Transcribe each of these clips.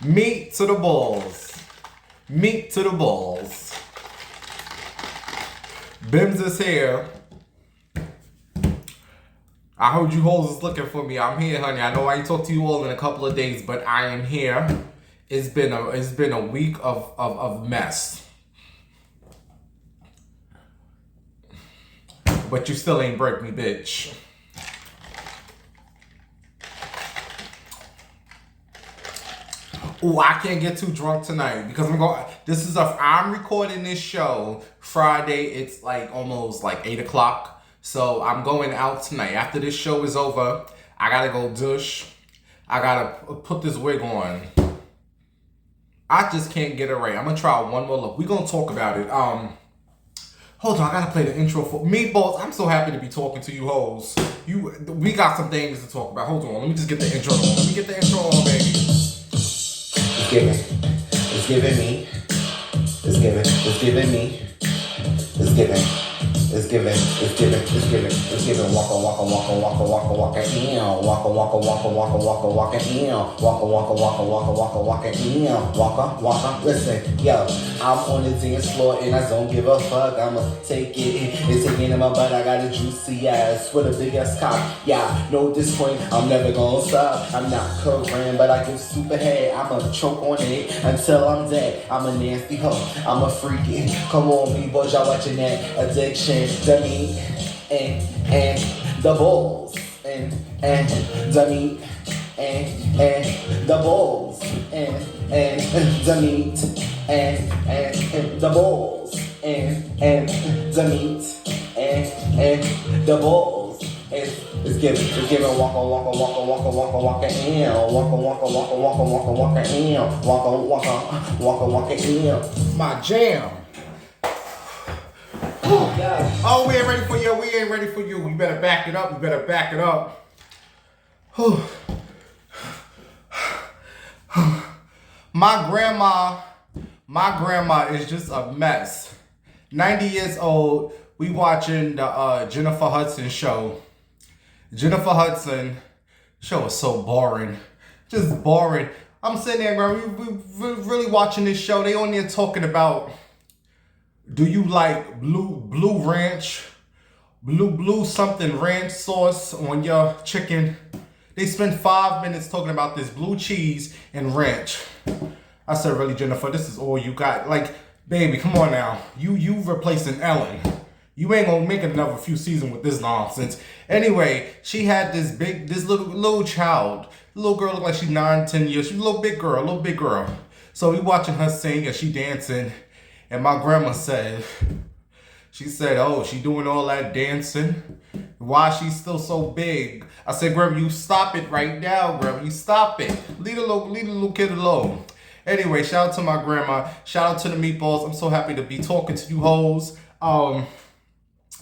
Meat to the balls. Meat to the balls. Bims is here. I heard you hoes is looking for me. I'm here, honey. I know I ain't talked to you all in a couple of days, but I am here. It's been a week of mess. But you still ain't break me, bitch. Ooh, I can't get too drunk tonight because I'm recording this show Friday. It's like almost like 8 o'clock. So I'm going out tonight. After this show is over, I gotta go douche. I gotta put this wig on. I just can't get it right. I'm gonna try one more look. We're gonna talk about it. Hold on, I gotta play the intro for Meatballs. I'm so happy to be talking to you hoes. We got some things to talk about. Hold on, let me just get the intro on. Let me get the intro on, baby. It's giving me. It's giving me. It's giving. It's giving. Waka waka waka waka waka waka in. Waka waka waka waka waka waka in. Waka waka waka waka waka waka in. Waka. Listen, yo, I'm on the dance floor and I don't give a fuck. I'ma take it. It's taking in my butt. I got a juicy ass with a big ass cock. Yeah, no this point. I'm never gonna stop. I'm not Korean, but I give super head. I'ma choke on it until I'm dead. I'm a nasty hoe. I'm a freaky. Come on, me boys, y'all watching that addiction. The meat and the balls and the meat and the balls and the meat and the balls and the meat and the balls. It's giving waka in, waka in. My jam. Oh, we ain't ready for you. We ain't ready for you. You better back it up. My grandma is just a mess. 90 years old. We watching the Jennifer Hudson show. Jennifer Hudson show is so boring. Just boring. I'm sitting there, bro. We really watching this show. They on there talking about, do you like blue ranch, blue something ranch sauce on your chicken? They spend 5 minutes talking about this blue cheese and ranch. I said, really, Jennifer, this is all you got? Like, baby, come on now. You replacing Ellen. You ain't gonna make another few seasons with this nonsense. Anyway, she had this little child. The little girl looked like she's 9, 10 years. She's a little big girl. So we watching her sing and she dancing. And my grandma said, oh, she doing all that dancing? Why she still so big? I said, Grandma, you stop it right now, Grandma. You stop it. Leave the little kid alone. Anyway, shout out to my grandma. Shout out to the Meatballs. I'm so happy to be talking to you hoes.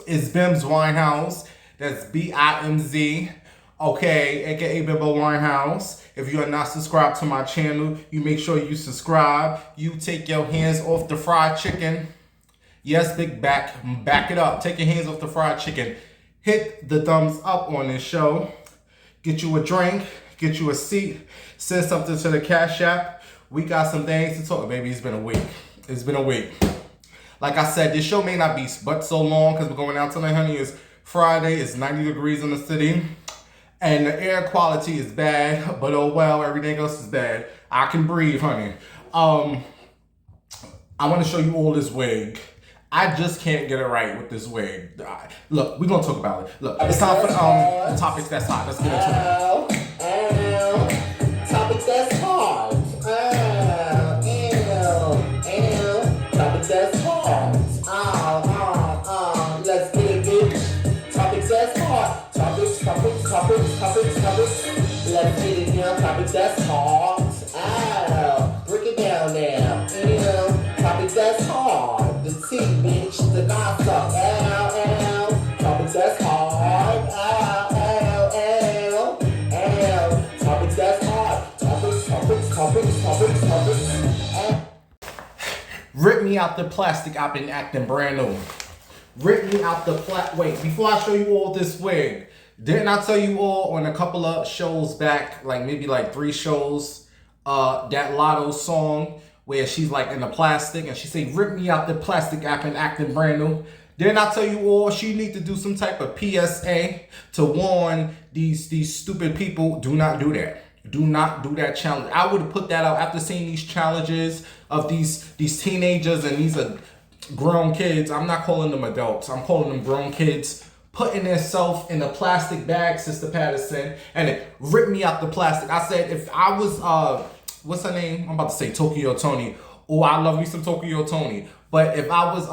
It's Bim's Winehouse. That's BIMZ. Okay, aka Bimbo Winehouse. If you are not subscribed to my channel, you make sure you subscribe. You take your hands off the fried chicken. Yes, big back it up. Take your hands off the fried chicken. Hit the thumbs up on this show. Get you a drink. Get you a seat. Send something to the Cash App. We got some things to talk. Baby, it's been a week. Like I said, this show may not be but so long because we're going out tonight, honey. It's Friday. It's 90 degrees in the city. And the air quality is bad, but oh well, everything else is bad. I can breathe, honey. I want to show you all this wig. I just can't get it right with this wig. Look, we're going to talk about it. Look, it's time for the topics that's hot. Let's get into it. Topics that's hard. Topics that's hard. Let's get it, bitch. Topics that's hard. Topics. Let's get it down. Topics that's hard. Break it down now. Topics that's hard. The tea, bitch. The gossip. Topics that's hard. Topics that's hard. Topics. Rip me out the plastic. I've been acting brand new. Rip me out the Wait, before I show you all this wig, didn't I tell you all on a couple of shows back, like maybe like 3 shows, that Lotto song where she's like in the plastic and she say, "Rip me out the plastic, I've been acting brand new." Then I tell you all, she need to do some type of PSA to warn these stupid people. Do not do that. Do not do that challenge. I would have put that out after seeing these challenges of these teenagers, and these are grown kids. I'm not calling them adults. I'm calling them grown kids putting themselves in a plastic bag, Sister Patterson, and it ripped me out the plastic. I said, if I was what's her name? I'm about to say Tokyo Tony. Oh, I love me some Tokyo Tony. But if I was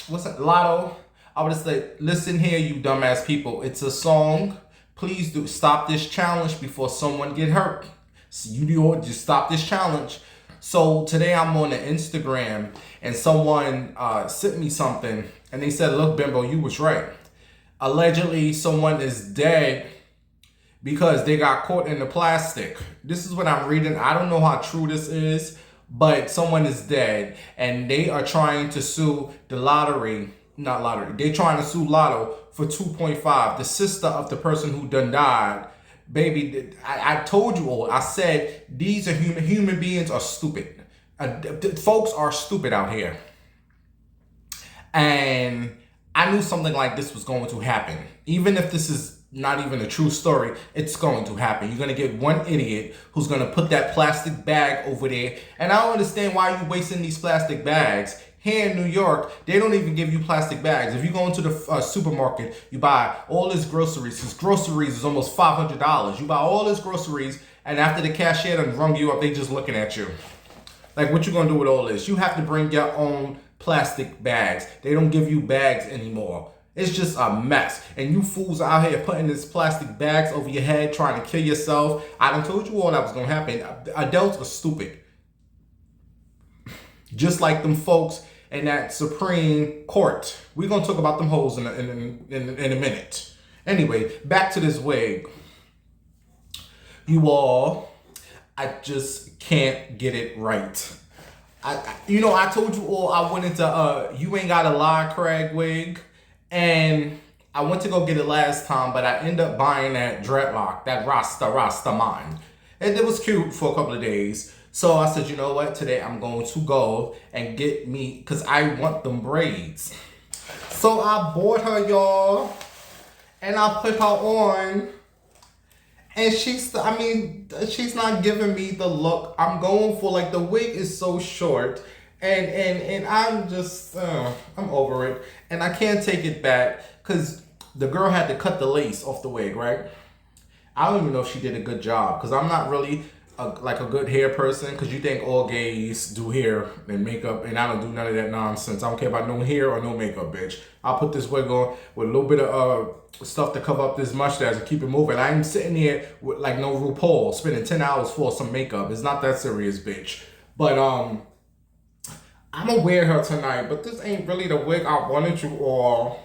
what's that, Lotto, I would have said, listen here, you dumbass people. It's a song. Please do stop this challenge before someone get hurt. So you just stop this challenge. So today I'm on the Instagram and someone sent me something and they said, look, Bimbo, you was right. Allegedly, someone is dead because they got caught in the plastic. This is what I'm reading. I don't know how true this is, but someone is dead and they are trying to sue the they're trying to sue Lotto for 2.5. The sister of the person who done died. Baby, I told you all. I said these are human beings are stupid. Folks are stupid out here. And I knew something like this was going to happen. Even if this is not even a true story, it's going to happen. You're going to get one idiot who's going to put that plastic bag over there. And I don't understand why you're wasting these plastic bags. Here in New York, they don't even give you plastic bags. If you go into the supermarket, you buy all this groceries. Because groceries is almost $500. You buy all this groceries, and after the cashier done rung you up, they just looking at you. Like, what you gonna do with all this? You have to bring your own plastic bags. They don't give you bags anymore. It's just a mess. And you fools out here putting these plastic bags over your head, trying to kill yourself. I done told you all that was gonna happen. Adults are stupid. Just like them folks in that Supreme Court. We're gonna talk about them hoes in a minute. Anyway, back to this wig. You all, I just can't get it right. I told you all I went into You Ain't Got a Lie Craig wig, and I went to go get it last time, but I ended up buying that dreadlock, that Rasta mine. And it was cute for a couple of days. So I said, you know what? Today I'm going to go and get me, because I want them braids. So I bought her, y'all, and I put her on. And she's not giving me the look I'm going for. Like, the wig is so short. And I'm just, I'm over it. And I can't take it back because the girl had to cut the lace off the wig, right? I don't even know if she did a good job because I'm not really a good hair person, because you think all gays do hair and makeup, and I don't do none of that nonsense. I don't care about no hair or no makeup, bitch. I'll put this wig on with a little bit of stuff to cover up this mustache and keep it moving. I ain't sitting here with like no RuPaul spending 10 hours for some makeup. It's not that serious, bitch. But I'm gonna wear her tonight, but this ain't really the wig I wanted you all.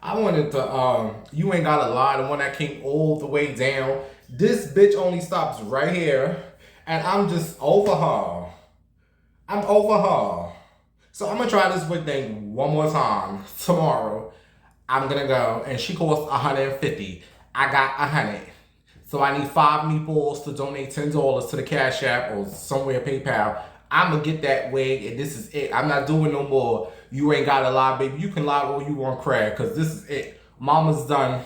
I wanted the You Ain't Got a Lie, the one that came all the way down. This bitch only stops right here, and I'm just over her. I'm over her. So I'm gonna try this wig thing one more time tomorrow. I'm gonna go, and she costs $150. I got 100. So I need 5 meatballs to donate $10 to the Cash App or somewhere PayPal. I'm gonna get that wig, and this is it. I'm not doing no more You Ain't Gotta Lie, baby. You can lie all you want, Craig, because this is it. Mama's done.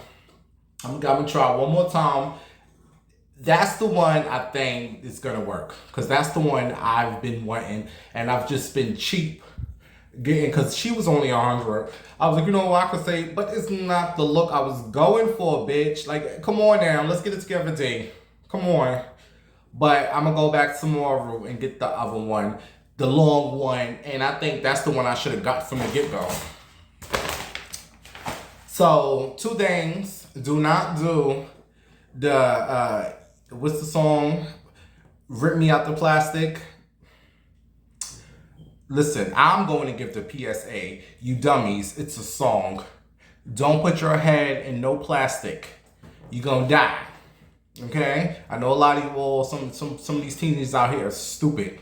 I'm gonna try one more time. That's the one I think is gonna work, because that's the one I've been wanting, and I've just been cheap getting, because she was only 100. I was like, you know what I could say, but it's not the look I was going for, bitch. Like, come on now, let's get it together, D. Come on. But I'm gonna go back tomorrow and get the other one, the long one, and I think that's the one I should have got from the get-go. So 2 things: do not do the what's the song? Rip Me Out the Plastic. Listen, I'm going to give the PSA. You dummies, it's a song. Don't put your head in no plastic. You're gonna die. Okay? I know a lot of you all, some of these teenagers out here are stupid.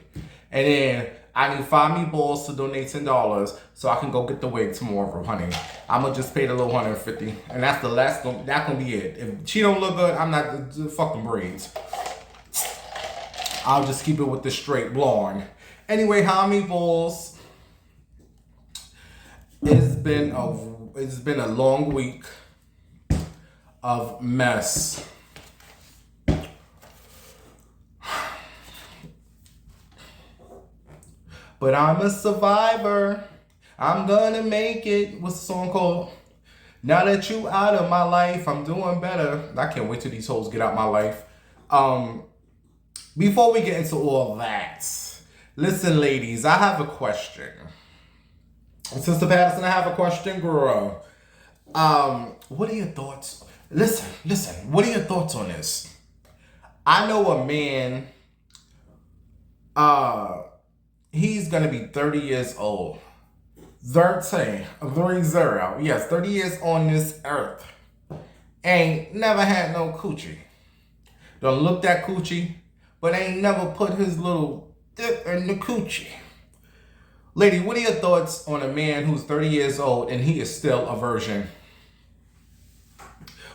And then I need 5 meatballs to donate $10 so I can go get the wig tomorrow, honey. I'm gonna just pay the little $150, and that's the last. That's gonna be it. If she don't look good, I'm not. Fuck them braids. I'll just keep it with the straight blonde. Anyway, how many balls? It's been a long week of mess. But I'm a survivor. I'm gonna make it. What's the song called? Now that you out of my life, I'm doing better. I can't wait till these hoes get out my life. Before we get into all that, listen, ladies, I have a question. Sister Patterson, I have a question, girl. What are your thoughts? Listen. What are your thoughts on this? I know a man. He's gonna be 30 years old. 30. Yes, 30 years on this earth. Ain't never had no coochie. Don't look that coochie, but ain't never put his little dick in the coochie. Lady, what are your thoughts on a man who's 30 years old and he is still a virgin?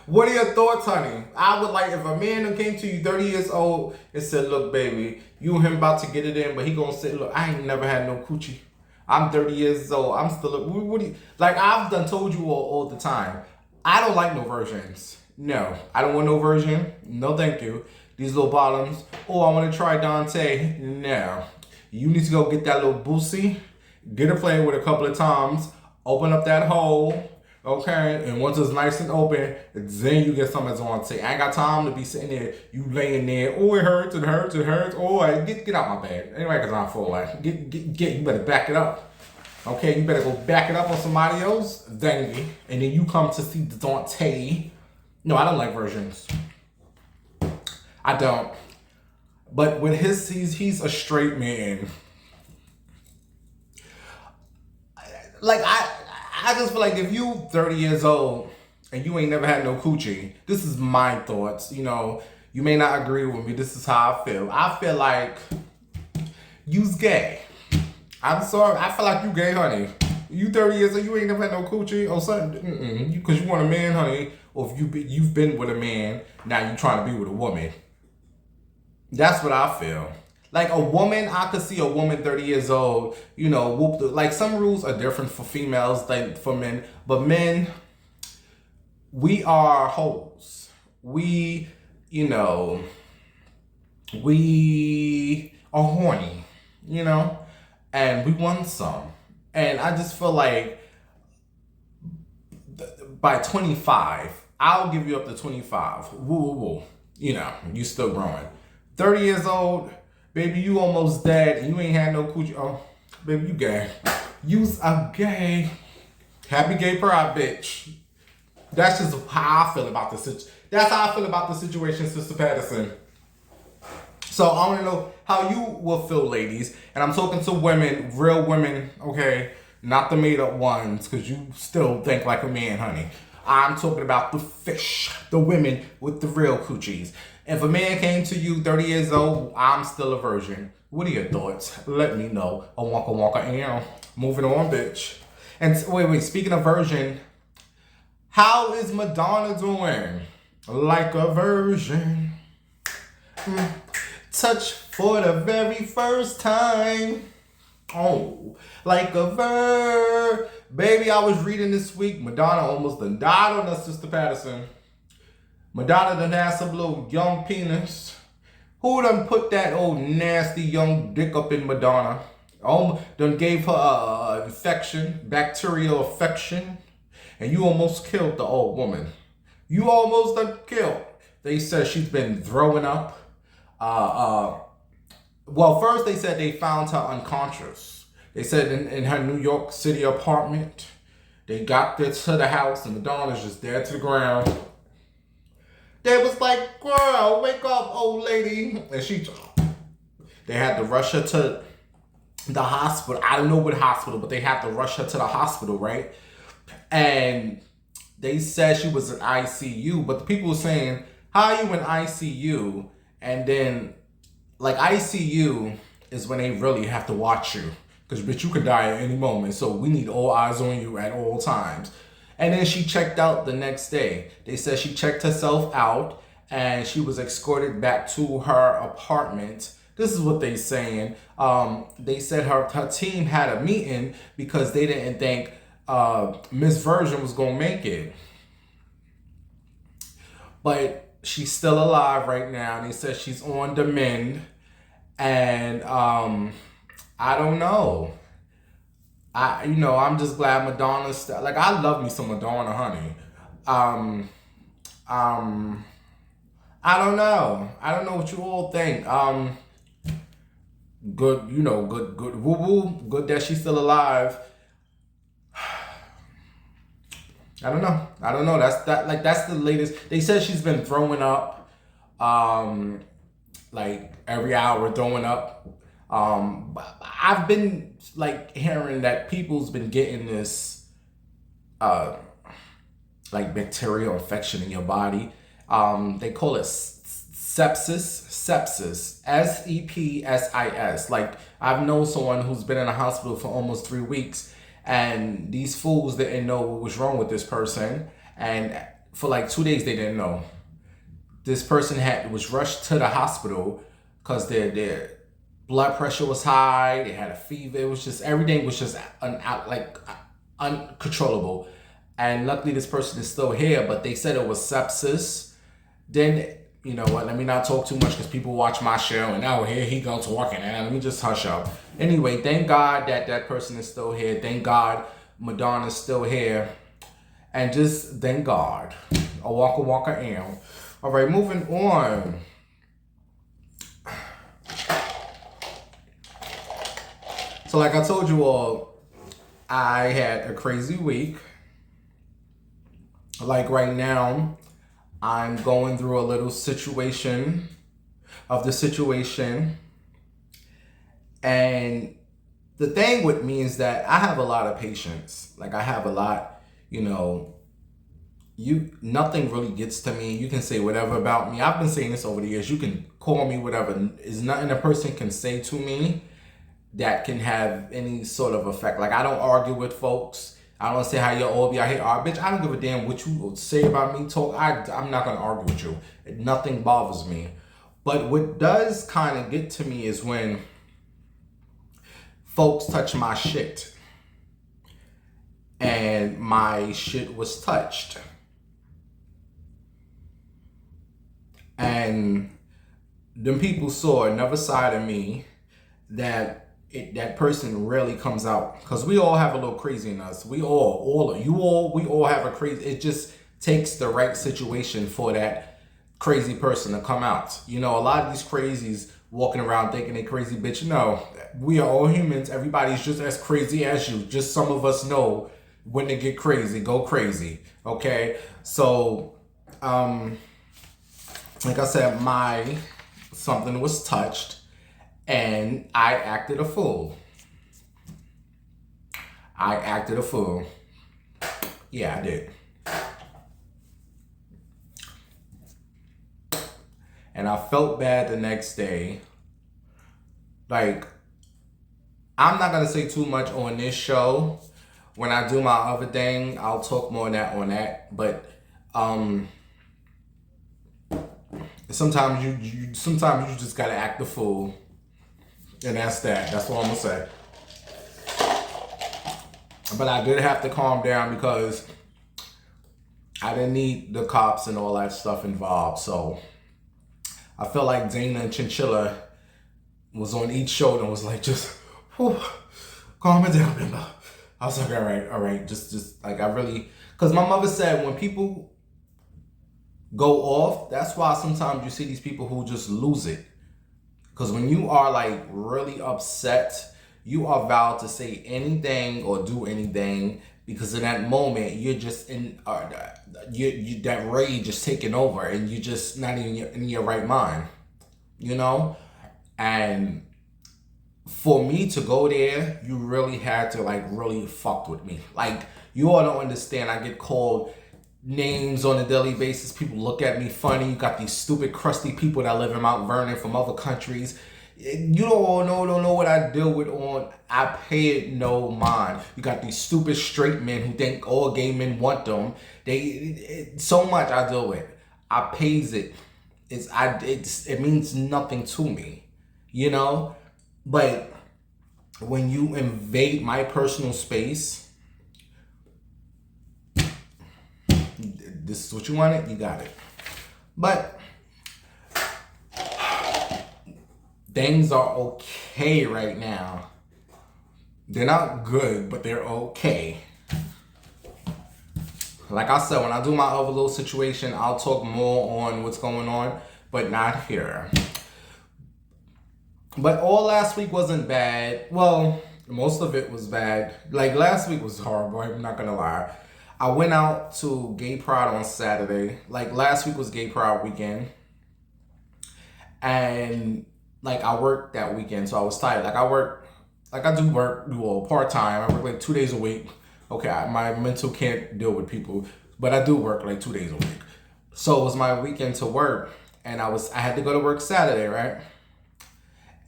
What are your thoughts, honey? I would like if a man who came to you 30 years old and said, look, baby, you and him about to get it in, but he gonna say, look, I ain't never had no coochie. I'm 30 years old. I'm still, what do you, like I've done told you all the time. I don't like no virgins. No, I don't want no virgin. No, thank you. These little bottoms. Oh, I want to try Dante. No. You need to go get that little boosie. Get her playing with a couple of times. Open up that hole. Okay, and once it's nice and open, then you get something that's on tape. I ain't got time to be sitting there, you laying there. Oh, it hurts. Oh, get out my bed. Anyway, because I'm full. Like, you better back it up. Okay, you better go back it up on somebody else, thangy, and then you come to see the Dante. No, I don't like virgins. I don't. But with he's a straight man. Like I just feel like if you 30 years old and you ain't never had no coochie, this is my thoughts. You know, you may not agree with me. This is how I feel. I feel like you's gay. I'm sorry. I feel like you gay, honey. You 30 years old, you ain't never had no coochie or something. Because you want a man, honey. Or if you've been with a man, now you trying to be with a woman. That's what I feel. Like a woman, I could see a woman 30 years old, you know, like some rules are different for females than for men. But men, we are hoes. We, you know, we are horny, you know, and we want some. And I just feel like by 25, I'll give you up to 25. Woo. You know, you still growing. 30 years old, baby, you almost dead and you ain't had no coochie. Oh, baby, you gay. You's a gay. Happy gay pride, bitch. That's just how I feel about the situation. That's how I feel about the situation, Sister Patterson. So I want to know how you will feel, ladies. And I'm talking to women, real women, okay? Not the made up ones, because you still think like a man, honey. I'm talking about the fish, the women with the real coochies. If a man came to you 30 years old, I'm still a virgin. What are your thoughts? Let me know. A wonka. Moving on, bitch. And wait. Speaking of virgin, how is Madonna doing? Like a virgin. Touch for the very first time. Oh, like a baby, I was reading this week. Madonna almost done died on us, Sister Patterson. Madonna done had some little young penis. Who done put that old nasty young dick up in Madonna? Done gave her a infection, bacterial infection, and you almost killed the old woman. You almost done killed. They said she's been throwing up. Well, first they said they found her unconscious. They said in her New York City apartment, they got there to the house and Madonna's just dead to the ground. They was like, girl, wake up, old lady. And they had to rush her to the hospital. I don't know what hospital, but they had to rush her to the hospital, right? And they said she was in ICU, but the people were saying, how are you in ICU? And then, like, ICU is when they really have to watch you. Because, bitch, you could die at any moment. So we need all eyes on you at all times. And then she checked out the next day. They said she checked herself out and she was escorted back to her apartment. This is what they saying. They said her team had a meeting because they didn't think Miss Virgin was gonna make it, but she's still alive right now. They said she's on the mend, and I don't know. I'm just glad Madonna's like, I love me some Madonna, honey. Um, um, I don't know. I don't know what you all think. Good, good, woo woo. Good that she's still alive. I don't know. That's the latest. They said she's been throwing up, like every hour throwing up. I've been like hearing that people's been getting this, like bacterial infection in your body. They call it sepsis, sepsis. Like, I've known someone who's been in a hospital for almost 3 weeks, and these fools didn't know what was wrong with this person, and for like 2 days they didn't know. This person was rushed to the hospital because their blood pressure was high, they had a fever. It was just, everything was just uncontrollable. And luckily this person is still here, but they said it was sepsis. Then, you know what, let me not talk too much because people watch my show and now here he goes talking, and let me just hush up. Anyway, thank God that person is still here. Thank God Madonna's still here. And just thank God. A waka am. All right, moving on. So like I told you all, I had a crazy week. Like right now, I'm going through a little situation. And the thing with me is that I have a lot of patience. Like, I have a lot, nothing really gets to me. You can say whatever about me. I've been saying this over the years. You can call me whatever. Is nothing a person can say to me that can have any sort of effect. Like, I don't argue with folks. I don't say how you all be out here. Bitch, I don't give a damn what you say about me. I'm not gonna argue with you. Nothing bothers me. But what does kind of get to me is when folks touch my shit. And my shit was touched. And them people saw another side of me that person really comes out, because we all have a little crazy in us. We all have a crazy. It just takes the right situation for that crazy person to come out. A lot of these crazies walking around thinking they crazy, bitch. No, we are all humans. Everybody's just as crazy as you. Just some of us know when to get crazy, go crazy. Okay, so like I said, something was touched. And I acted a fool. Yeah, I did. And I felt bad the next day. Like, I'm not going to say too much on this show. When I do my other thing, I'll talk more on that. But sometimes you just got to act the fool. And that's that. That's what I'm going to say. But I did have to calm down because I didn't need the cops and all that stuff involved. So I felt like Dana and Chinchilla was on each shoulder and was like, just, whew, calm it down, remember. I was like, all right. Just like, I really, because my mother said when people go off, that's why sometimes you see these people who just lose it. Because when you are like really upset, you are vowed to say anything or do anything, because in that moment you're just in that rage is taking over and you're just not even in your right mind, And for me to go there, you really had to like really fuck with me. Like, you all don't understand. I get called names on a daily basis. People look at me funny. You got these stupid crusty people that live in Mount Vernon from other countries. You don't know what I deal with I pay it no mind. You got these stupid straight men who think all gay men want them. So much I deal with. I pays it. It means nothing to me. you know? But when you invade my personal space, this is what you wanted, you got it. But things are okay right now. They're not good, but they're okay. Like I said, when I do my other little situation, I'll talk more on what's going on, but not here. But all last week wasn't bad. Well, most of it was bad. Like last week was horrible, I'm not gonna lie. I went out to Gay Pride on Saturday. Like last week was Gay Pride weekend. And like I worked that weekend, so I was tired. Like I do work part-time. I work like 2 days a week. Okay, my mental can't deal with people, but I do work like 2 days a week. So it was my weekend to work, and I had to go to work Saturday, right?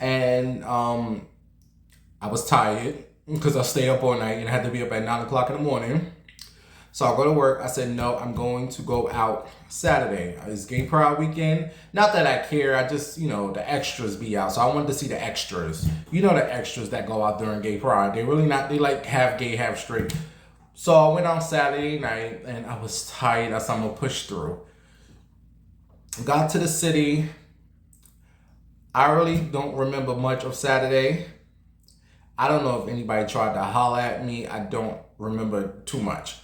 And I was tired because I stayed up all night and I had to be up at 9 o'clock in the morning. So I go to work. I said, no, I'm going to go out Saturday. It's Gay Pride weekend. Not that I care. I just, the extras be out. So I wanted to see the extras. You know the extras that go out during Gay Pride. They really not, they like half gay, half straight. So I went on Saturday night and I was tired. I said, I'm going to push through. Got to the city. I really don't remember much of Saturday. I don't know if anybody tried to holler at me. I don't remember too much.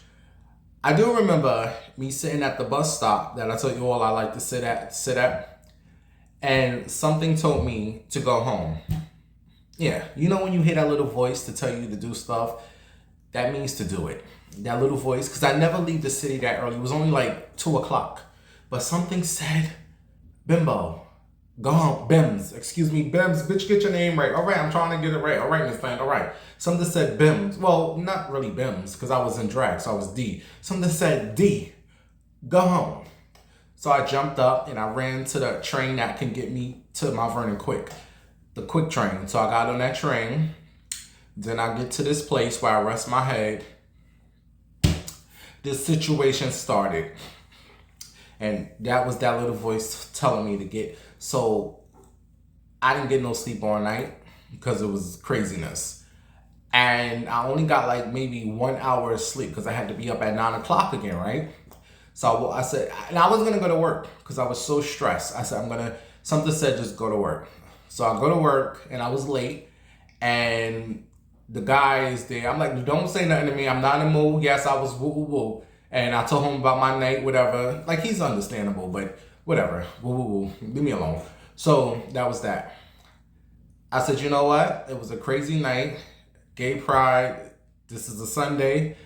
I do remember me sitting at the bus stop that I told you all I like to sit at, and something told me to go home. Yeah, you know when you hear that little voice to tell you to do stuff, that means to do it. That little voice, because I never leave the city that early. It was only like 2 o'clock. But something said, Bimbo, go home. Bims, excuse me, Bims, bitch, get your name right. All right, I'm trying to get it right. All right, Miss Fan, all right. Something said Bims. Well, not really Bims, because I was in drag, so I was D. Something said D, go home. So I jumped up and I ran to the train that can get me to Mount Vernon quick. The quick train. So I got on that train. Then I get to this place where I rest my head. This situation started. And that was that little voice telling me to get. So I didn't get no sleep all night because it was craziness. And I only got like maybe 1 hour of sleep because I had to be up at 9 o'clock again, right? So I said, and I was going to go to work because I was so stressed. I said, something said just go to work. So I go to work and I was late. And the guy is there. I'm like, don't say nothing to me. I'm not in the mood. Yes, I was woo woo woo. And I told him about my night, whatever. Like, he's understandable, but whatever. Woo woo woo. Leave me alone. So that was that. I said, you know what? It was a crazy night. Gay Pride. This is a Sunday.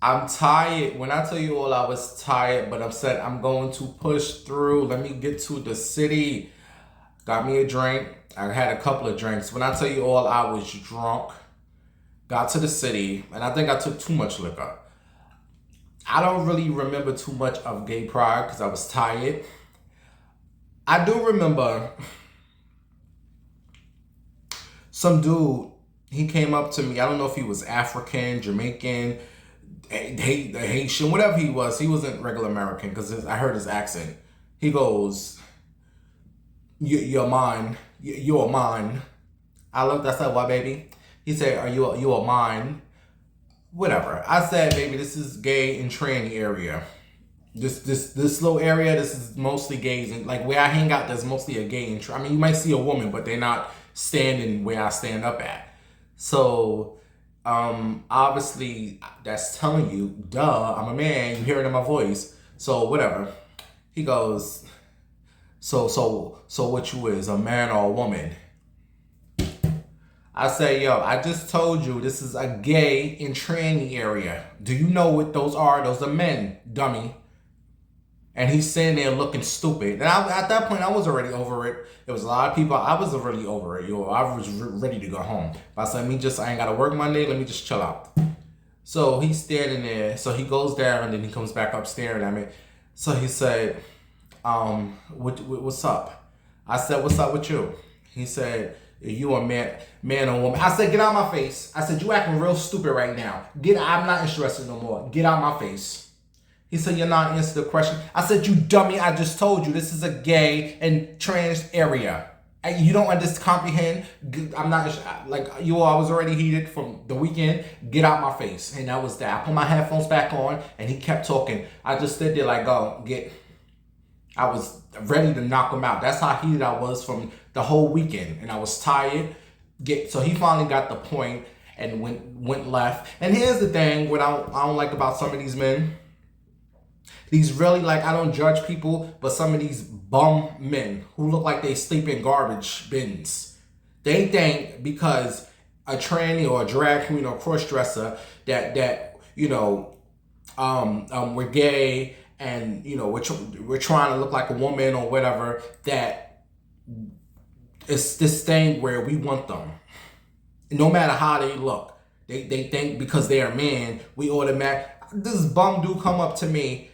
I'm tired. When I tell you all I was tired, but upset, I'm going to push through. Let me get to the city. Got me a drink. I had a couple of drinks. When I tell you all I was drunk, got to the city, and I think I took too much liquor. I don't really remember too much of Gay Pride because I was tired. I do remember some dude, he came up to me. I don't know if he was African, Jamaican, Haitian, whatever he was. He wasn't regular American because I heard his accent. He goes, you're mine. You're mine. I looked, I said, what, baby? He said, are you a mine? Whatever. I said, baby, this is gay and tranny area. This little area, this is mostly gays. And like where I hang out, there's mostly a gay and I mean, you might see a woman, but they're not standing where I stand up at. So, obviously, that's telling you, duh, I'm a man, you hear it in my voice. So, whatever. He goes, so what you is, a man or a woman? I say, yo, I just told you this is a gay and tranny area. Do you know what those are? Those are men, dummy. And he's sitting there looking stupid. And at that point, I was already over it. There was a lot of people. I was already over it. I was ready to go home. But I said, I ain't got to work Monday. Let me just chill out. So he's standing there. So he goes down and then he comes back up staring at me. So he said, what's up? I said, what's up with you? He said, you a man or woman? I said, get out my face. I said, you acting real stupid right now. I'm not interested no more. Get out my face. He said, you're not answering the question. I said, you dummy, I just told you this is a gay and trans area. You don't understand, comprehend. I'm not like you. I was already heated from the weekend. Get out my face, and that was that. I put my headphones back on, and he kept talking. I just stood there like, "Go get." I was ready to knock him out. That's how heated I was from the whole weekend, and I was tired. So he finally got the point and went left. And here's the thing: what I don't like about some of these men. These really, like, I don't judge people, but some of these bum men who look like they sleep in garbage bins, they think because a tranny or a drag queen or cross-dresser that we're gay and we're trying to look like a woman or whatever, that it's this thing where we want them no matter how they look. They think because they're a man, we automatic. This bum dude come up to me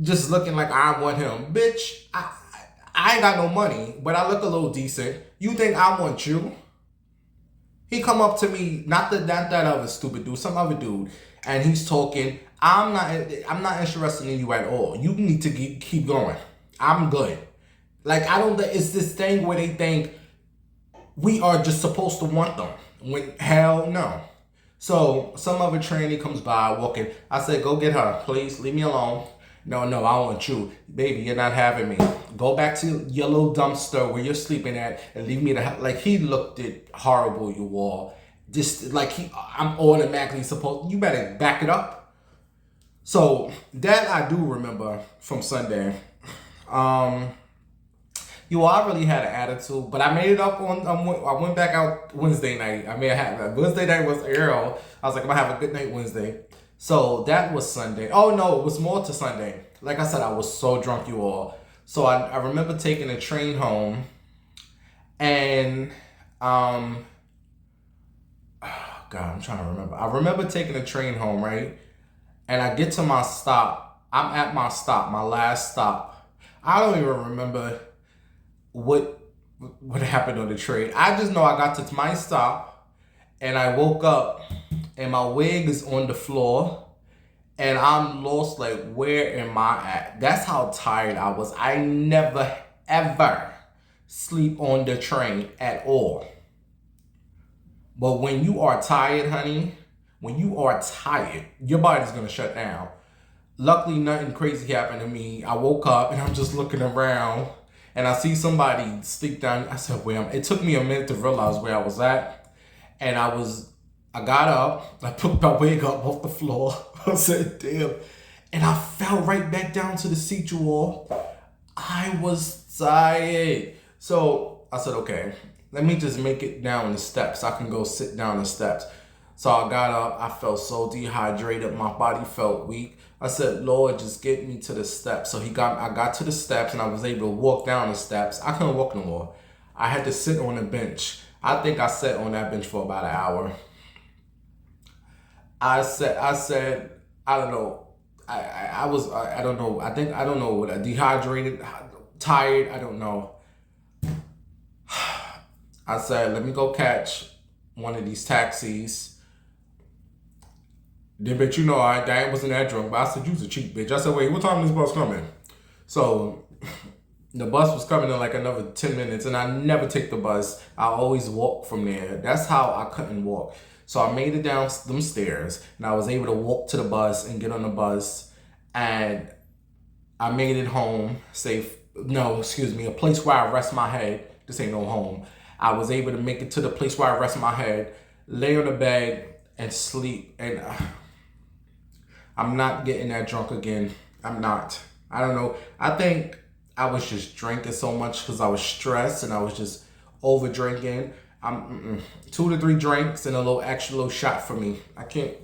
just looking like I want him. Bitch, I ain't got no money, but I look a little decent. You think I want you? He come up to me, not that other stupid dude, some other dude, and he's talking. I'm not interested in you at all. You need to keep going. I'm good. Like, I don't. It's this thing where they think we are just supposed to want them. When hell no. So some other tranny comes by walking. I said, go get her, please. Leave me alone. No, I want you. Baby, you're not having me. Go back to your little dumpster where you're sleeping at and leave me to like, he looked it horrible, you all. Just like I'm automatically supposed, you better back it up. So that I do remember from Sunday. I really had an attitude, but I made it up on, I went back out Wednesday night. Wednesday night was Arrow. I was like, I'm gonna have a good night Wednesday. So that was Sunday. Oh no, it was more to Sunday. Like I said, I was so drunk, you all. So I remember taking a train home, and oh God, I'm trying to remember. I remember taking a train home, right? And I get to my stop. I'm at my stop, my last stop. I don't even remember what happened on the train. I just know I got to my stop, and I woke up, and my wig is on the floor, and I'm lost, like, where am I at? That's how tired I was. I never, ever sleep on the train at all. But when you are tired, honey, when you are tired, your body's going to shut down. Luckily, nothing crazy happened to me. I woke up, and I'm just looking around, and I see somebody sleep down. I said, well, it took me a minute to realize where I was at, and I got up, I put my wig up off the floor. I said, damn. And I fell right back down to the seat, you all. I was tired. So I said, okay, let me just make it down the steps. I can go sit down the steps. So I got up. I felt so dehydrated. My body felt weak. I said, Lord, just get me to the steps. So I got to the steps, and I was able to walk down the steps. I couldn't walk no more. I had to sit on a bench. I think I sat on that bench for about an hour. I said, I don't know. I don't know. I don't know what, dehydrated, tired. I don't know. I said, let me go catch one of these taxis. Then, bitch, I wasn't that drunk, but I said, you was a cheap bitch. I said, wait, what time is this bus coming? So the bus was coming in like another 10 minutes, and I never take the bus. I always walk from there. That's how I couldn't walk. So I made it down them stairs, and I was able to walk to the bus and get on the bus, and I made it home safe. No, excuse me, a place where I rest my head. This ain't no home. I was able to make it to the place where I rest my head, lay on the bed, and sleep. And I'm not getting that drunk again. I'm not. I don't know. I think I was just drinking so much because I was stressed and I was just over drinking. 2 to 3 drinks and a little extra little shot for me. I can't.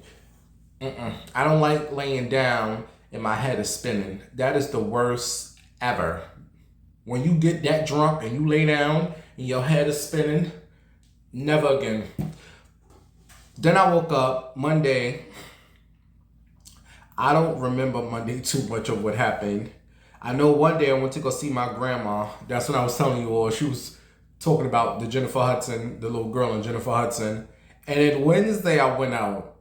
I don't like laying down and my head is spinning. That is the worst ever. When you get that drunk and you lay down and your head is spinning, never again. Then I woke up Monday. I don't remember Monday too much of what happened. I know one day I went to go see my grandma. That's when I was telling you all. She was talking about the little girl in Jennifer Hudson. And then Wednesday I went out.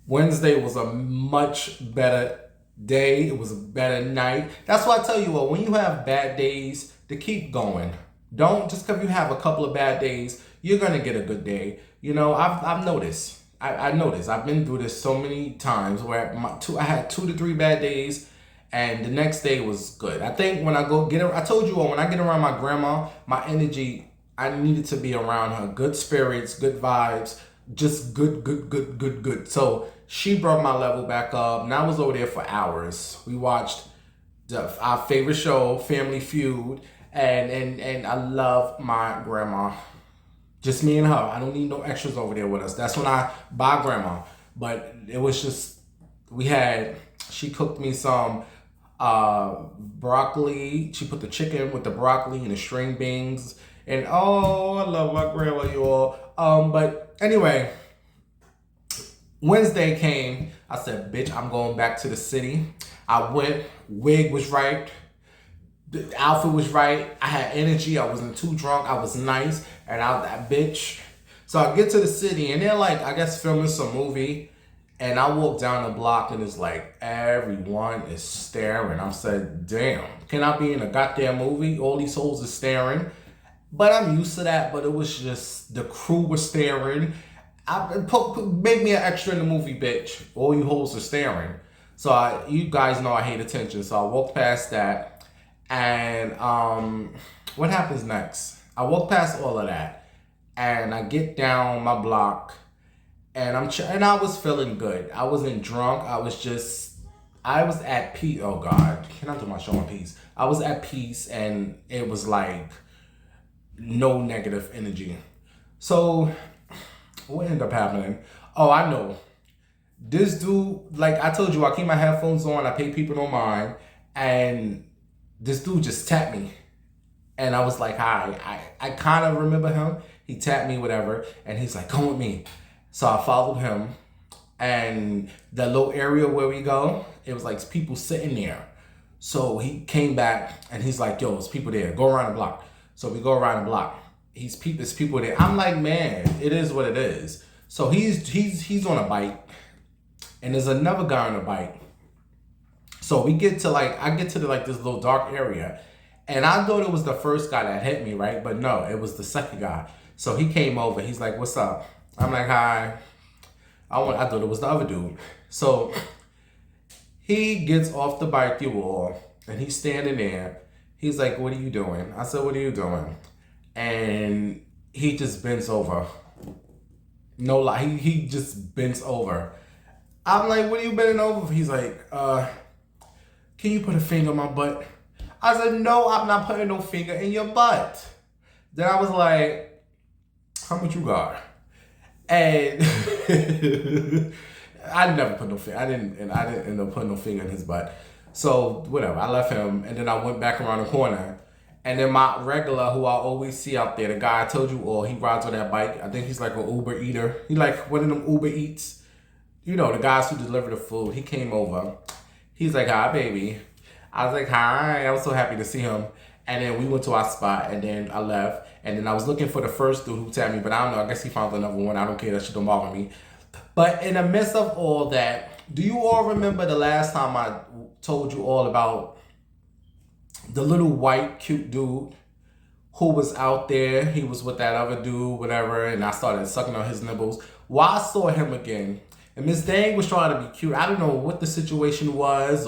Wednesday was a much better day. It was a better night. That's why I tell you all, when you have bad days, to keep going. Don't just because you have a couple of bad days, you're gonna get a good day. You know, I've noticed. I noticed. I've been through this so many times where I had 2 to 3 bad days, and the next day was good. I think when I go get, I told you all, when I get around my grandma, my energy, I needed to be around her. Good spirits, good vibes, just good. So she brought my level back up, and I was over there for hours. We watched our favorite show, Family Feud, and I love my grandma. Just me and her. I don't need no extras over there with us. That's when I buy grandma. But it was just she cooked me some broccoli. She put the chicken with the broccoli and the string beans. And oh, I love my grandma, you all. But anyway, Wednesday came. I said, bitch, I'm going back to the city. I went, wig was right. The outfit was right. I had energy. I wasn't too drunk. I was nice. And I was that bitch. So I get to the city and they're like, I guess filming some movie. And I walk down the block and it's like everyone is staring. I'm saying, damn, can I be in a goddamn movie? All these hoes are staring. But I'm used to that. But it was just the crew was staring. Make me an extra in the movie, bitch. All you hoes are staring. So you guys know I hate attention. So I walked past that. And what happens next? I walk past all of that. And I get down my block. And and I was feeling good. I wasn't drunk. I was at peace. Oh God, can I do my show in peace? I was at peace, and it was like no negative energy. So what ended up happening? Oh, I know. This dude, like I told you, I keep my headphones on. I pay people no mind, and this dude just tapped me, and I was like, hi. I kind of remember him. He tapped me, whatever, and he's like, come with me. So I followed him, and the little area where we go, it was like people sitting there. So he came back, and he's like, yo, there's people there. Go around the block. So we go around the block. There's people there. I'm like, man, it is what it is. So he's on a bike, and there's another guy on a bike. So I get to this little dark area, and I thought it was the first guy that hit me, right? But no, it was the second guy. So he came over. He's like, what's up? I'm like, hi. I thought it was the other dude. So he gets off the bike, you all, and he's standing there. He's like, what are you doing? I said, what are you doing? And he just bends over. No lie, he just bends over. I'm like, what are you bending over for? He's like, can you put a finger in my butt? I said, no, I'm not putting no finger in your butt. Then I was like, how much you got? And I never put no finger. I didn't end up putting no finger in his butt. So whatever, I left him, and then I went back around the corner, and then my regular, who I always see out there, the guy I told you all, he rides on that bike. I think he's like an Uber eater. He like one of them Uber Eats, you know, the guys who deliver the food. He came over. He's like, hi, baby. I was like, hi. I was so happy to see him. And then we went to our spot, and then I left. And then I was looking for the first dude who tapped me, but I don't know. I guess he found another one. I don't care. That shit don't bother me. But in the midst of all that, do you all remember the last time I told you all about the little white cute dude who was out there? He was with that other dude, whatever, and I started sucking on his nipples. Well, I saw him again, and Miss Dang was trying to be cute. I don't know what the situation was,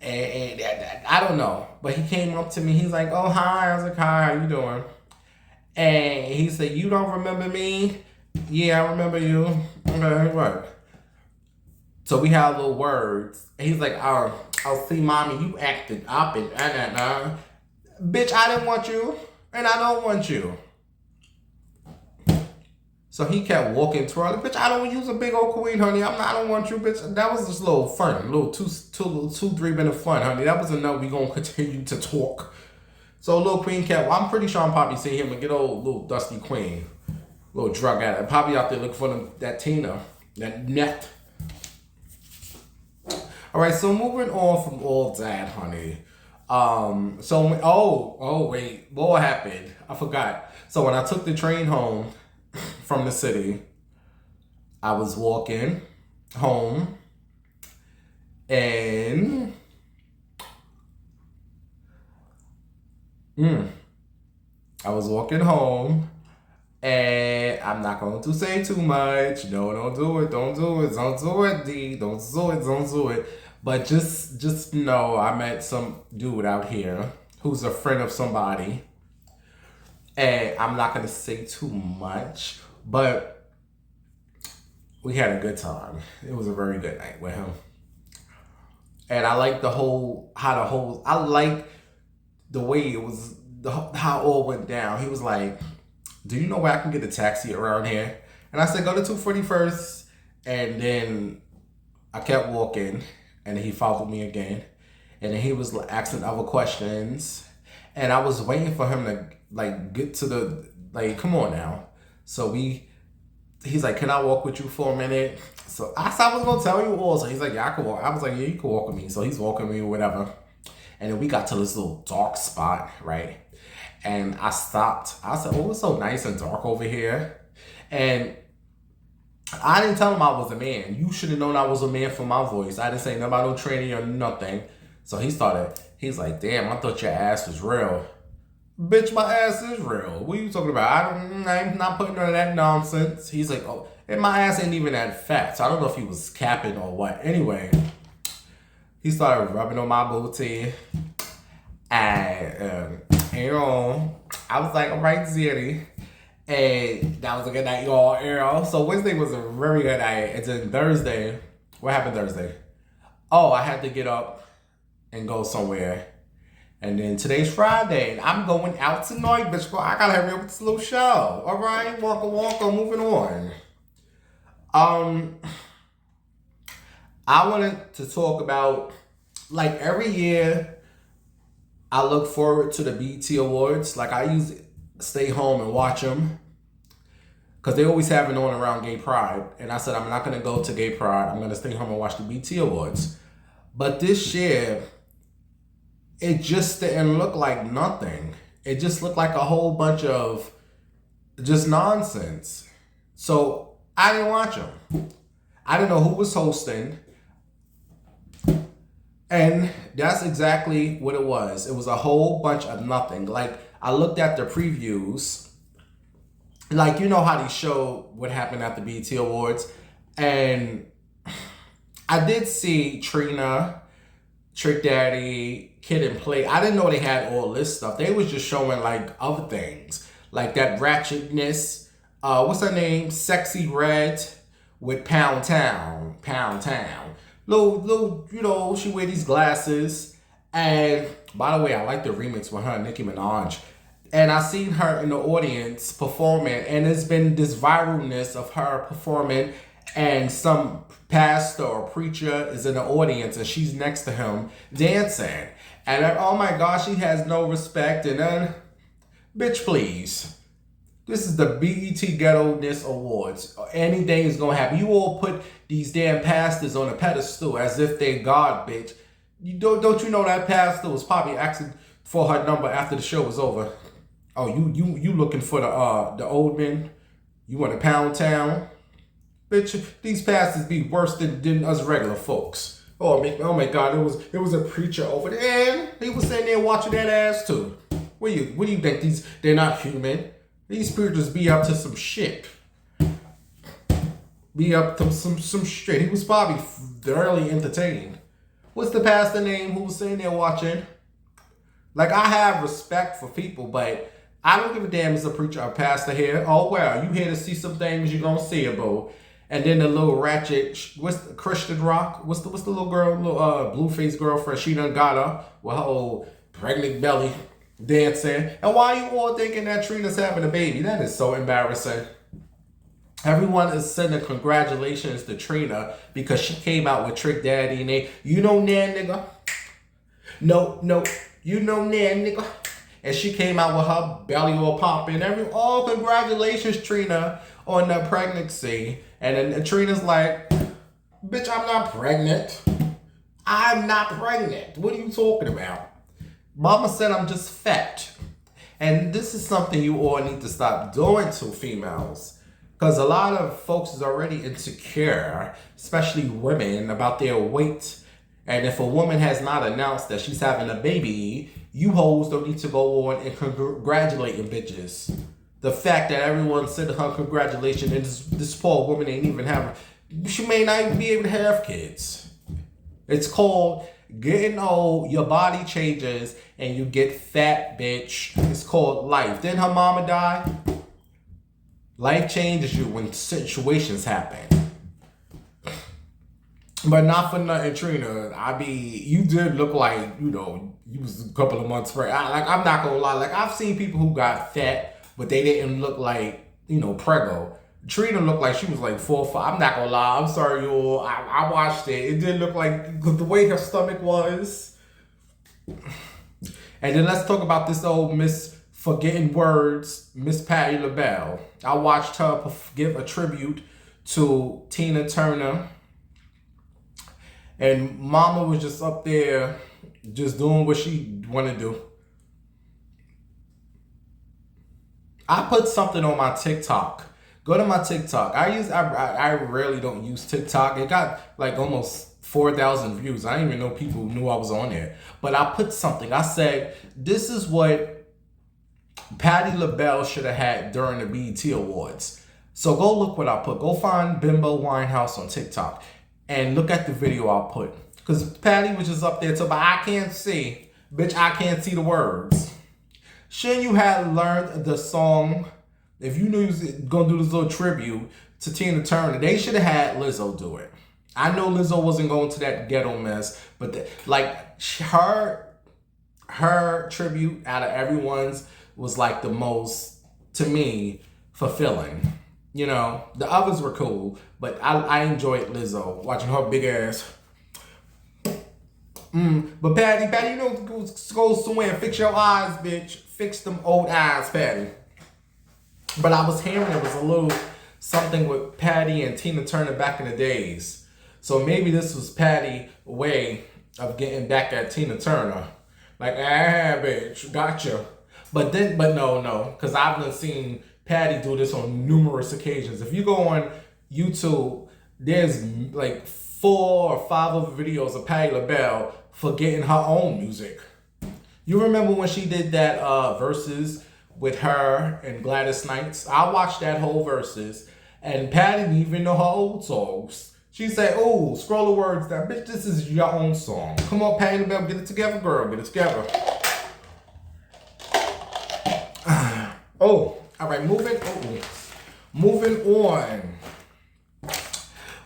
and I don't know. But he came up to me. He's like, oh, hi. I was like, hi, how you doing? And he said, you don't remember me? Yeah, I remember you. Okay, what? So we had little words. And he's like, I'll see, mommy, you acted up and bitch, I didn't want you, and I don't want you. So he kept walking twirling. Bitch, I don't use a big old queen, honey. I don't want you, bitch. That was just a little fun. A little 2-3 minute fun, honey. That was enough. We gonna continue to talk. So little queen kept, I'm pretty sure I'm probably seeing him and get old little dusty queen. Little drug addict. Probably out there looking for that Tina. That net. Alright, so moving on from all that, honey. Wait, what happened? I forgot. So when I took the train home from the city, I was walking home, and I was walking home, and I'm not going to say too much. No, don't do it. Don't do it. Don't do it, D. Don't do it. Don't do it. But just know I met some dude out here who's a friend of somebody. And I'm not going to say too much, but we had a good time. It was a very good night with him. And I like I like the way it was, how it all went down. He was like, do you know where I can get a taxi around here? And I said, go to 241st. And then I kept walking, and then he followed me again. And then he was asking other questions. And I was waiting for him to like get to the, like, come on now. So he's like, can I walk with you for a minute? So I said I was going to tell you all. So he's like, yeah, I can walk. I was like, yeah, you can walk with me. So he's walking me or whatever. And then we got to this little dark spot, right? And I stopped. I said, oh, it's so nice and dark over here. And I didn't tell him I was a man. You should have known I was a man from my voice. I didn't say nothing about no tranny or nothing. So he's like, damn, I thought your ass was real. Bitch, my ass is real. What are you talking about? I'm not putting none of that nonsense. He's like, oh, and my ass ain't even that fat. So I don't know if he was capping or what. Anyway, he started rubbing on my booty. And, I was like, all right, Zitty. And that was a good night, y'all. So Wednesday was a very good night. And then Thursday, what happened Thursday? Oh, I had to get up and go somewhere. And then today's Friday, and I'm going out tonight, bitch. I gotta hurry up with this little show. All right, walker, moving on. I wanted to talk about, like, every year I look forward to the BET Awards. Like, I usually stay home and watch them because they always have it on around Gay Pride. And I said, I'm not going to go to Gay Pride. I'm going to stay home and watch the BET Awards. But this year, it just didn't look like nothing. It just looked like a whole bunch of just nonsense. So I didn't watch them. I didn't know who was hosting. And that's exactly what it was. It was a whole bunch of nothing. Like, I looked at the previews. Like, you know how they show what happened at the BET Awards. And I did see Trina, Trick Daddy, Kid and Play. I didn't know they had all this stuff. They was just showing, like, other things. Like that ratchetness. What's her name? Sexy Red with Pound Town. Little, you know, she wear these glasses. And by the way, I like the remix with her and Nicki Minaj. And I seen her in the audience performing, and there's been this viralness of her performing, and some pastor or preacher is in the audience and she's next to him dancing. And then, oh my gosh, she has no respect. And then, bitch, please. This is the BET Ghetto-ness Awards. Anything is gonna happen. You all put these damn pastors on a pedestal as if they God, bitch. Don't you know that pastor was probably asking for her number after the show was over? Oh, you looking for the old men? You want to Pound Town? Bitch, these pastors be worse than us regular folks. Oh my God, it was a preacher over there, and he was sitting there watching that ass too. What do you think? They're not human. These preachers be up to some shit. Be up to some shit. He was probably thoroughly entertained. What's the pastor name who was sitting there watching? Like, I have respect for people, but I don't give a damn as a preacher or pastor here. Oh, well, you here to see some things, you're going to see it, boo. And then the little ratchet, what's the Christian Rock? What's the little girl, blue-faced girlfriend? She done got her with her old pregnant belly dancing. And why are you all thinking that Trina's having a baby? That is so embarrassing. Everyone is sending congratulations to Trina because she came out with Trick Daddy and they, you know, nan nigga. No, you know nan nigga. And she came out with her belly all popping. Congratulations, Trina, on the pregnancy. And then Trina's like, bitch, I'm not pregnant. I'm not pregnant. What are you talking about? Mama said I'm just fat. And this is something you all need to stop doing to females. Because a lot of folks is already insecure, especially women, about their weight. And if a woman has not announced that she's having a baby, You hoes don't need to go on and congratulating bitches. The fact that everyone said her congratulations and this poor woman ain't even have, she may not even be able to have kids. It's called getting old, your body changes, and you get fat, bitch. It's called life. Didn't her mama die? Life changes you when situations happen. But not for nothing, Trina. You did look like, you was a couple of months pregnant. I'm not gonna lie. Like, I've seen people who got fat, but they didn't look like, preggo. Trina looked like she was like 4 or 5. I'm not gonna lie. I'm sorry, you all. I watched it. It did look like the way her stomach was. And then let's talk about this old Miss Forgetting Words, Miss Patti LaBelle. I watched her give a tribute to Tina Turner. And Mama was just up there, just doing what she want to do. I put something on my TikTok. Go to my TikTok. I rarely don't use TikTok. It got like almost 4,000 views. I didn't even know people knew I was on there. But I put something. I said, this is what Patti LaBelle should have had during the BET Awards. So go look what I put. Go find Bimbo Winehouse on TikTok. And look at the video I put. Because Patty was just up there talking about, I can't see. Bitch, I can't see the words. Shouldn't you have learned the song? If you knew you was going to do this little tribute to Tina Turner, they should have had Lizzo do it. I know Lizzo wasn't going to that ghetto mess, but her tribute out of everyone's was like the most, to me, fulfilling. The others were cool, but I enjoyed Lizzo, watching her big ass. But Patty, go somewhere and fix your eyes, bitch. Fix them old eyes, Patty. But I was hearing there was a little something with Patty and Tina Turner back in the days. So maybe this was Patty's way of getting back at Tina Turner. Like, bitch, gotcha. But no, because I've been seeing Patty do this on numerous occasions. If you go on YouTube, there's like 4 or 5 other videos of Patti LaBelle forgetting her own music. You remember when she did that verses with her and Gladys Knights? I watched that whole verses, and Patty didn't even know her old songs. She said, "Oh, scroll the words down, bitch. This is your own song. Come on, Patti LaBelle, get it together, girl. Get it together." Oh. All right, moving on.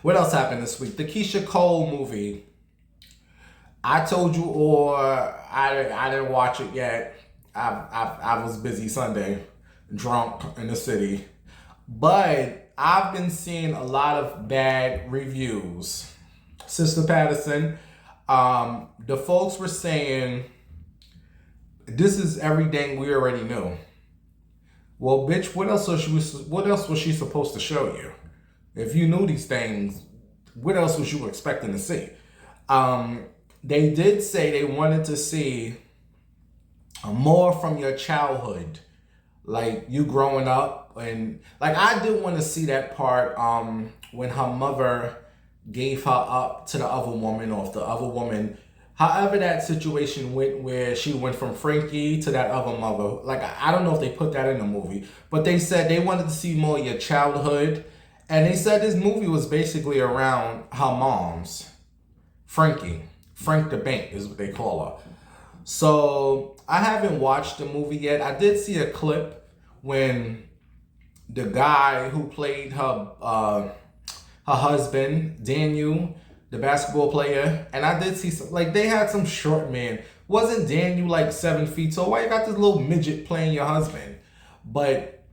What else happened this week? The Keisha Cole movie. I told you, or I didn't watch it yet. I was busy Sunday, drunk in the city. But I've been seeing a lot of bad reviews. Sister Patterson, the folks were saying, this is everything we already knew. Well, bitch, what else was she supposed to show you? If you knew these things, what else was you expecting to see? They did say they wanted to see more from your childhood, like you growing up, and like I did want to see that part when her mother gave her up to the other woman, or if the other woman, however that situation went, where she went from Frankie to that other mother. Like, I don't know if they put that in the movie, but they said they wanted to see more of your childhood. And they said this movie was basically around her mom's, Frank the Bank is what they call her. So I haven't watched the movie yet. I did see a clip when the guy who played her husband, Daniel, the basketball player, and I did see some, like, they had some short man. Wasn't Daniel like 7 feet tall? Why you got this little midget playing your husband? But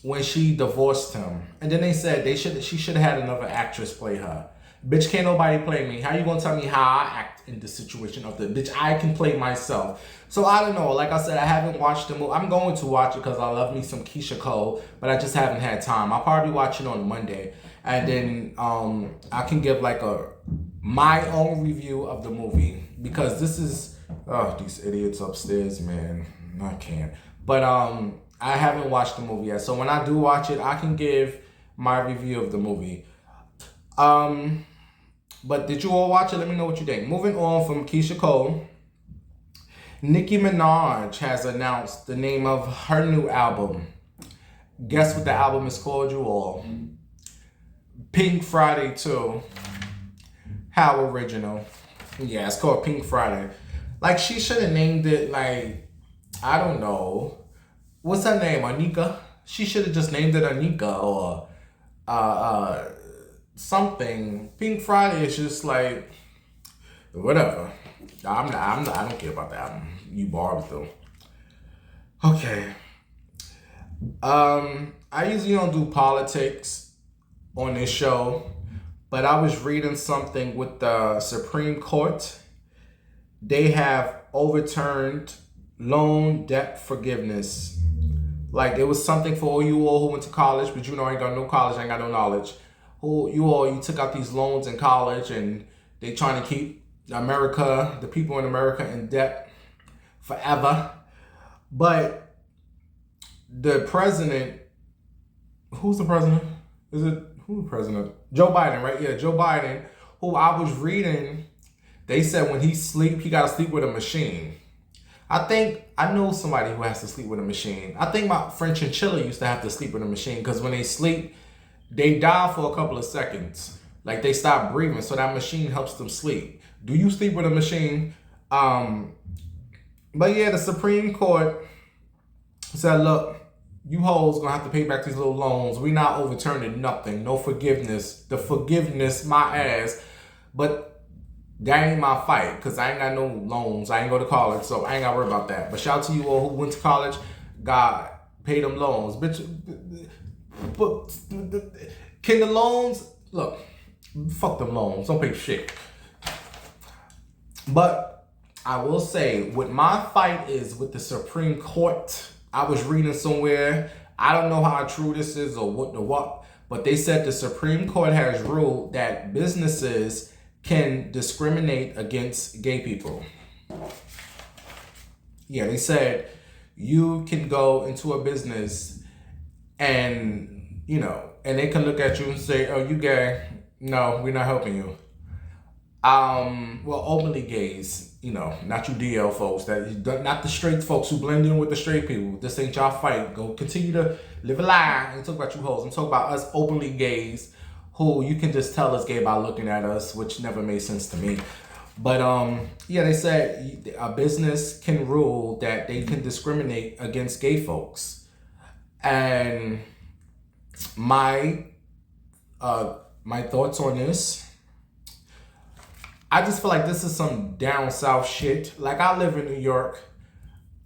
when she divorced him, and then they said she should have had another actress play her. Bitch, can't nobody play me. How you gonna tell me how I act in the situation of the bitch? I can play myself. So I don't know. Like I said, I haven't watched the movie. I'm going to watch it because I love me some Keisha Cole, but I just haven't had time. I'll probably watch it on Monday, and then I can give like my own review of the movie, because this is these idiots upstairs, man. I can't. But I haven't watched the movie yet, so when I do watch it, I can give my review of the movie. But did you all watch it? Let me know what you think. Moving on from Keisha Cole, Nicki Minaj has announced the name of her new album. Guess what the album is called, you all? Pink Friday 2. How original. Yeah, it's called Pink Friday. Like, she should have named it, like, I don't know. What's her name? Anika? She should have just named it Anika or something. Pink Friday is just like, whatever. I don't care about that album. You barbs though. Okay. I usually don't do politics on this show, but I was reading something with the Supreme Court. They have overturned loan debt forgiveness. Like, it was something for all you all who went to college, but you know I ain't got no college, I ain't got no knowledge. You took out these loans in college and they trying to keep America, the people in America, in debt forever. But the president, who's the president? Who's the president? Joe Biden, right? Yeah, Joe Biden, who I was reading, they said when he sleep, he got to sleep with a machine. I know somebody who has to sleep with a machine. I think my friend Chinchilla used to have to sleep with a machine because when they sleep, they die for a couple of seconds. Like, they stop breathing, so that machine helps them sleep. Do you sleep with a machine? But yeah, the Supreme Court said, look, you hoes gonna have to pay back these little loans. We not overturning nothing. No forgiveness. The forgiveness, my ass. But that ain't my fight, because I ain't got no loans. I ain't go to college, so I ain't got to worry about that. But shout out to you all who went to college. God, pay them loans. Bitch, but can the loans, look, fuck them loans. Don't pay shit. But I will say, what my fight is with the Supreme Court, I was reading somewhere, I don't know how true this is or what, but they said the Supreme Court has ruled that businesses can discriminate against gay people. Yeah, they said you can go into a business and, and they can look at you and say, oh, you gay. No, we're not helping you. Well, openly gays, not you DL folks, not the straight folks who blend in with the straight people. This ain't y'all fight. Go continue to live a lie and talk about you hoes. I'm talking about us openly gays who you can just tell us gay by looking at us, which never made sense to me. But yeah, they said a business can rule that they can discriminate against gay folks. And my thoughts on this, I just feel like this is some down south shit. Like, I live in New York.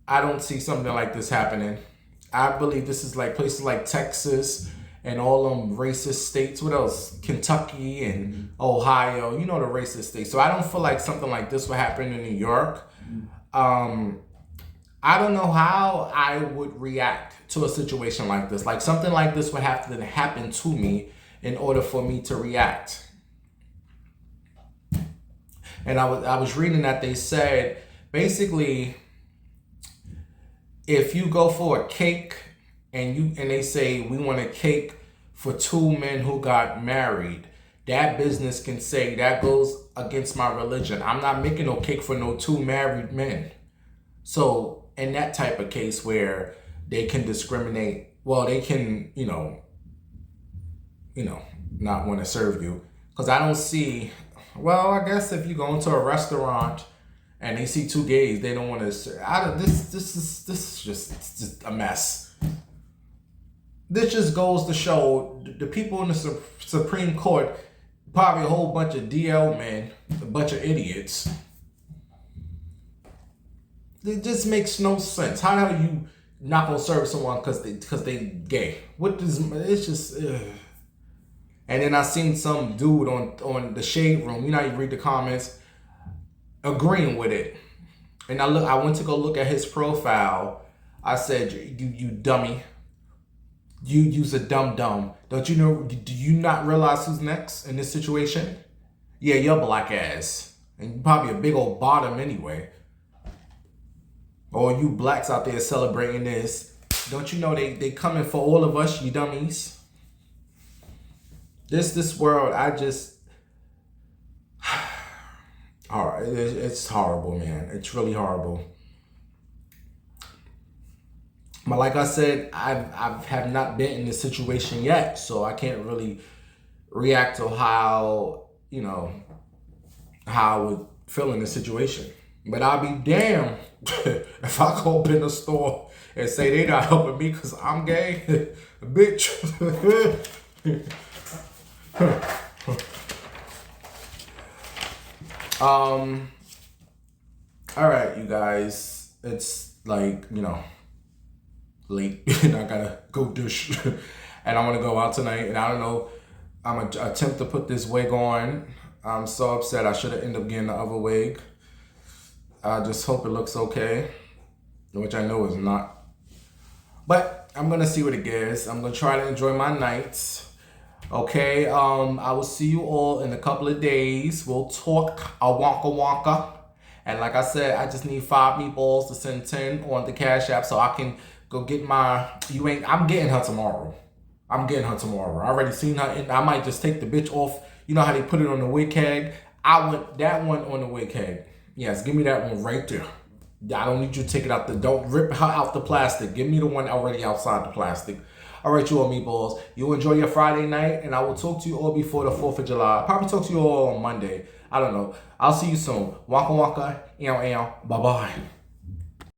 I don't see something like this happening. I believe this is like places like Texas and all them racist states. What else? Kentucky and Ohio. The racist states. So I don't feel like something like this would happen in New York. I don't know how I would react to a situation like this. Like, something like this would have to happen to me in order for me to react. And I was reading that they said, basically, if you go for a cake and they say we want a cake for 2 men who got married, that business can say that goes against my religion. I'm not making no cake for no 2 married men. So in that type of case where they can discriminate, well, they can, not want to serve you. Because I don't see, well, I guess if you go into a restaurant and they see 2 gays, they don't want to serve. This is just a mess. This just goes to show the people in the Supreme Court, probably a whole bunch of DL men, a bunch of idiots. It just makes no sense. How are you not gonna serve someone because they gay? It's just. Ugh. And then I seen some dude on the Shade Room. You read the comments, agreeing with it. And I went to go look at his profile. I said, you dummy. You's a dumb. Don't you know? Do you not realize who's next in this situation? Yeah, your black ass. And you probably a big old bottom anyway. Or you blacks out there celebrating this. Don't you know they coming for all of us, you dummies? This world, all right, it's horrible, man. It's really horrible. But like I said, I have not been in this situation yet, so I can't really react to how, how I would feel in this situation. But I'll be damned if I go up in the store and say they not helping me because I'm gay. Bitch. All right, you guys. It's like, late and I gotta go dish. And I want to go out tonight, and I don't know. I'm gonna attempt to put this wig on. I'm so upset. I should have ended up getting the other wig. I just hope it looks okay, which I know is not. But I'm gonna see what it gives. I'm gonna try to enjoy my nights. Okay. I will see you all in a couple of days. We'll talk a wonka wonka. And like I said, I just need 5 meatballs to send 10 on the Cash App so I can go get my. I'm getting her tomorrow. I already seen her, and I might just take the bitch off. You know how they put it on the wig tag? I want that one on the wig tag. Yes, give me that one right there. I don't need you to take it out don't rip her out the plastic. Give me the one already outside the plastic. All right, you all meatballs. You enjoy your Friday night, and I will talk to you all before the 4th of July. I'll probably talk to you all on Monday. I don't know. I'll see you soon. Waka waka, ew, ew. Bye-bye.